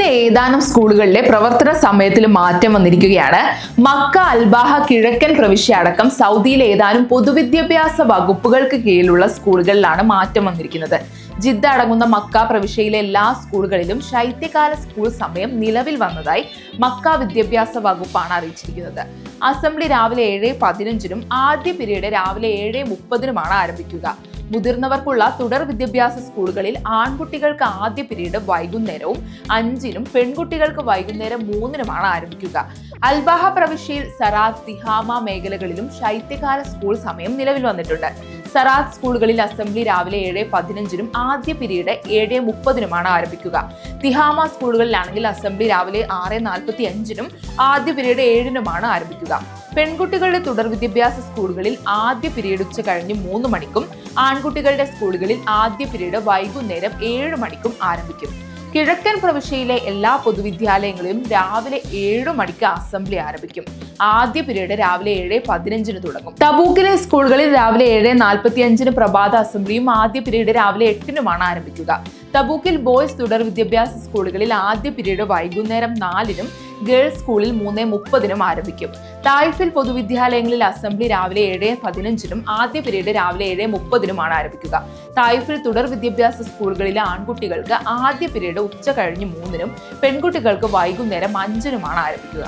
സൗദിയിലെ ഏതാനും സ്കൂളുകളിലെ പ്രവർത്തന സമയത്തിൽ മാറ്റം വന്നിരിക്കുകയാണ്. മക്ക, അൽബാഹ, കിഴക്കൻ പ്രവിശ്യ അടക്കം സൗദിയിലെ ഏതാനും പൊതുവിദ്യാഭ്യാസ വകുപ്പുകൾക്ക് കീഴിലുള്ള സ്കൂളുകളിലാണ് മാറ്റം വന്നിരിക്കുന്നത്. ജിദ്ദ അടങ്ങുന്ന മക്ക പ്രവിശ്യയിലെ എല്ലാ സ്കൂളുകളിലും ശൈത്യകാല സ്കൂൾ സമയം നിലവിൽ വന്നതായി മക്ക വിദ്യാഭ്യാസ വകുപ്പാണ് അറിയിച്ചിരിക്കുന്നത്. അസംബ്ലി രാവിലെ 7:15 ആദ്യ പീരീഡ് രാവിലെ 7:30 ആരംഭിക്കുക. മുതിർന്നവർക്കുള്ള തുടർ വിദ്യാഭ്യാസ സ്കൂളുകളിൽ ആൺകുട്ടികൾക്ക് ആദ്യ പീരീഡ് വൈകുന്നേരവും 5-നും പെൺകുട്ടികൾക്ക് വൈകുന്നേരം 3-നും ആരംഭിക്കുക. അൽബാഹ പ്രവിശ്യയിൽ സറാത്ത്, തിഹാമ മേഖലകളിലും ശൈത്യകാല സ്കൂൾ സമയം നിലവിൽ വന്നിട്ടുണ്ട്. സറാത്ത് സ്കൂളുകളിൽ അസംബ്ലി രാവിലെ 7:15-നും ആദ്യ പീരീഡ് 7:30-നും ആരംഭിക്കുക. തിഹാമ സ്കൂളുകളിലാണെങ്കിൽ അസംബ്ലി രാവിലെ 6:45-നും ആദ്യ പീരീഡ് 7-നും ആരംഭിക്കുക. പെൺകുട്ടികളുടെ തുടർ വിദ്യാഭ്യാസ സ്കൂളുകളിൽ ആദ്യ പീരീഡ് ഉച്ച കഴിഞ്ഞ് 3 മണിക്കും ആൺകുട്ടികളുടെ സ്കൂളുകളിൽ ആദ്യ പീരീഡ് വൈകുന്നേരം 7 മണിക്കും ആരംഭിക്കും. കിഴക്കൻ പ്രവിശ്യയിലെ എല്ലാ പൊതുവിദ്യാലയങ്ങളിലും രാവിലെ 7 മണിക്ക് അസംബ്ലി ആരംഭിക്കും. ആദ്യ പീരീഡ് രാവിലെ 7:15-ന് തുടങ്ങും. തബൂക്കിലെ സ്കൂളുകളിൽ രാവിലെ 7:45-ന് പ്രഭാത അസംബ്ലിയും ആദ്യ പീരീഡ് രാവിലെ 8-നും ആരംഭിക്കുക. തബൂക്കിൽ ബോയ്സ് തുടർ വിദ്യാഭ്യാസ സ്കൂളുകളിൽ ആദ്യ പീരീഡ് വൈകുന്നേരം 4-നും ഗേൾസ് സ്കൂളിൽ 3:30-നും ആരംഭിക്കും. തായിഫിൽ പൊതുവിദ്യാലയങ്ങളിൽ അസംബ്ലി രാവിലെ 7:15-നും ആദ്യ പീരീഡ് രാവിലെ 7:30-നും ആരംഭിക്കുക. തായിഫിൽ തുടർ വിദ്യാഭ്യാസ സ്കൂളുകളിലെ ആൺകുട്ടികൾക്ക് ആദ്യ പീരീഡ് ഉച്ച കഴിഞ്ഞ് 3-നും പെൺകുട്ടികൾക്ക് വൈകുന്നേരം 5-നും ആരംഭിക്കുക.